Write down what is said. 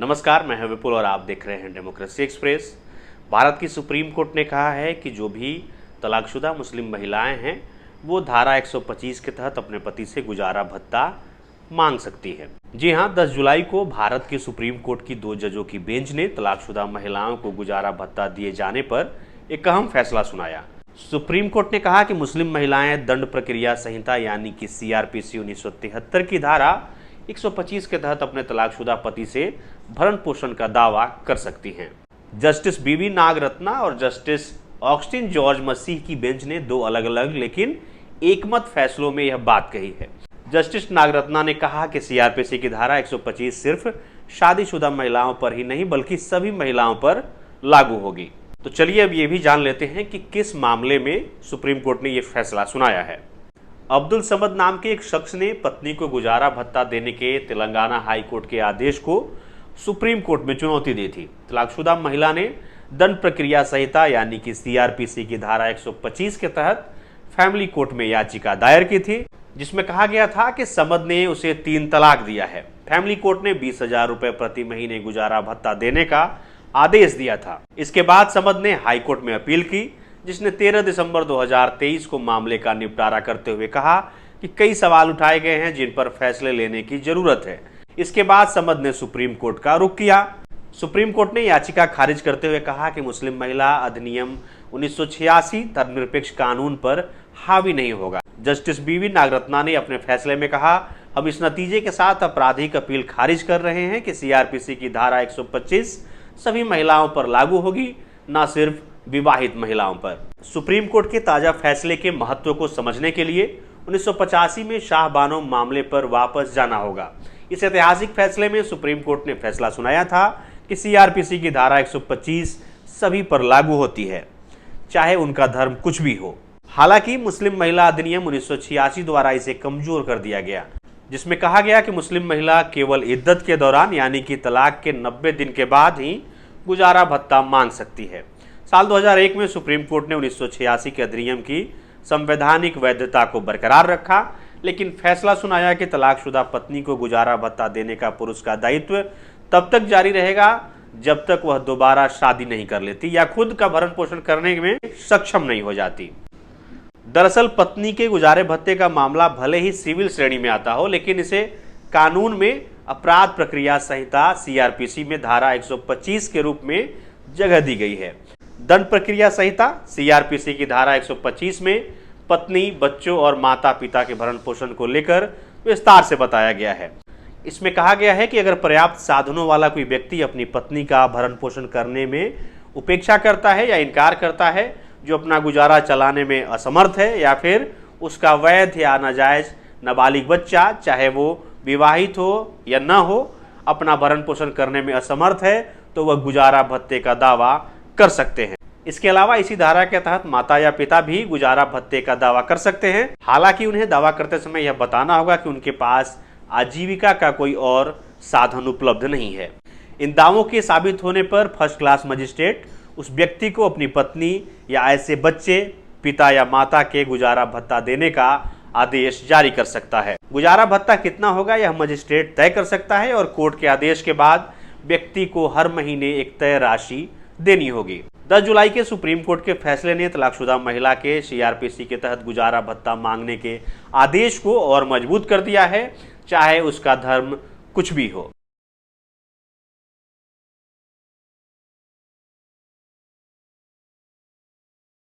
नमस्कार, मैं हूं विपुल और आप देख रहे हैं डेमोक्रेसी एक्सप्रेस। भारत की सुप्रीम कोर्ट ने कहा है कि जो भी तलाकशुदा मुस्लिम महिलाएं हैं वो धारा 125 के तहत अपने पति से गुजारा भत्ता मांग सकती है। जी हां, 10 जुलाई को भारत की सुप्रीम कोर्ट की 2 जजों की बेंच ने तलाकशुदा महिलाओं को गुजारा भत्ता दिए जाने पर एक अहम फैसला सुनाया। सुप्रीम कोर्ट ने कहा कि मुस्लिम महिलाएं दंड प्रक्रिया संहिता यानी कि CRPC 1973 की धारा 125 के तहत अपने तलाकशुदा पति से भरण पोषण का दावा कर सकती हैं। जस्टिस बीवी नागरत्ना और जस्टिस ऑगस्टिन जॉर्ज मसीह की बेंच ने 2 अलग अलग लेकिन एकमत फैसलों में यह बात कही है। जस्टिस नागरत्ना ने कहा कि CRPC की धारा 125 सिर्फ शादीशुदा महिलाओं पर ही नहीं बल्कि सभी महिलाओं पर लागू होगी। तो चलिए अब ये भी जान लेते हैं कि किस मामले में सुप्रीम कोर्ट ने यह फैसला सुनाया है। अब्दुल समद नाम के एक शख्स ने पत्नी को गुजारा भत्ता देने के तेलंगाना हाई कोर्ट के आदेश को सुप्रीम कोर्ट में चुनौती दी थी। तलाकशुदा महिला ने दंड प्रक्रिया संहिता यानी कि CRPC की धारा 125 के तहत फैमिली कोर्ट में याचिका दायर की थी, जिसमें कहा गया था कि समद ने उसे 3 तलाक दिया है। फैमिली कोर्ट ने 20,000 रुपए प्रति महीने गुजारा भत्ता देने का आदेश दिया था। इसके बाद समद ने हाई कोर्ट में अपील की, जिसने 13 दिसंबर 2023 को मामले का निपटारा करते हुए कहा कि कई सवाल उठाए गए हैं जिन पर फैसले लेने की जरूरत है। इसके बाद समद ने सुप्रीम कोर्ट का रुख किया। सुप्रीम कोर्ट ने याचिका खारिज करते हुए कहा कि मुस्लिम महिला अधिनियम 1986 धर्मनिरपेक्ष कानून पर हावी नहीं होगा। जस्टिस बीवी नागरत्ना ने अपने फैसले में कहा, हम इस नतीजे के साथ आपराधिक अपील खारिज कर रहे हैं कि CRPC की धारा 125 सभी महिलाओं पर लागू होगी, न सिर्फ विवाहित महिलाओं पर। सुप्रीम कोर्ट के ताजा फैसले के महत्व को समझने के लिए 1985 में शाह बानो मामले पर वापस जाना होगा। इस ऐतिहासिक फैसले में सुप्रीम कोर्ट ने फैसला सुनाया था कि CRPC की धारा 125 सभी पर लागू होती है, चाहे उनका धर्म कुछ भी हो। हालांकि मुस्लिम महिला अधिनियम 1986 द्वारा इसे कमजोर कर दिया गया, जिसमें कहा गया कि मुस्लिम महिला केवल इद्दत के दौरान यानी कि तलाक के 90 दिन के बाद ही गुजारा भत्ता मांग सकती है। साल 2001 में सुप्रीम कोर्ट ने 1986 के अधिनियम की संवैधानिक वैधता को बरकरार रखा, लेकिन फैसला सुनाया कि तलाकशुदा पत्नी को गुजारा भत्ता देने का पुरुष का दायित्व तब तक जारी रहेगा जब तक वह दोबारा शादी नहीं कर लेती या खुद का भरण पोषण करने में सक्षम नहीं हो जाती। दरअसल पत्नी के गुजारे भत्ते का मामला भले ही सिविल श्रेणी में आता हो, लेकिन इसे कानून में अपराध प्रक्रिया संहिता CRPC में धारा 125 के रूप में जगह दी गई है। दंड प्रक्रिया संहिता CRPC की धारा 125 में पत्नी, बच्चों और माता पिता के भरण पोषण को लेकर विस्तार से बताया गया है। इसमें कहा गया है कि अगर पर्याप्त साधनों वाला कोई व्यक्ति अपनी पत्नी का भरण पोषण करने में उपेक्षा करता है या इनकार करता है, जो अपना गुजारा चलाने में असमर्थ है, या फिर उसका वैध या नाजायज नाबालिग बच्चा, चाहे वो विवाहित हो या न हो, अपना भरण पोषण करने में असमर्थ है, तो वह गुजारा भत्ते का दावा कर सकते हैं। इसके अलावा इसी धारा के तहत माता या पिता भी गुजारा भत्ते का दावा कर सकते हैं। हालांकि उन्हें दावा करते समय यह बताना होगा कि उनके पास आजीविका का कोई और साधन उपलब्ध नहीं है। इन दावों के साबित होने पर फर्स्ट क्लास मजिस्ट्रेट उस व्यक्ति को अपनी पत्नी या ऐसे बच्चे, पिता या माता के गुजारा भत्ता देने का आदेश जारी कर सकता है। गुजारा भत्ता कितना होगा यह मजिस्ट्रेट तय कर सकता है और कोर्ट के आदेश के बाद व्यक्ति को हर महीने एक तय राशि देनी होगी। 10 जुलाई के सुप्रीम कोर्ट के फैसले ने तलाकशुदा महिला के CRPC के तहत गुजारा भत्ता मांगने के आदेश को और मजबूत कर दिया है, चाहे उसका धर्म कुछ भी हो।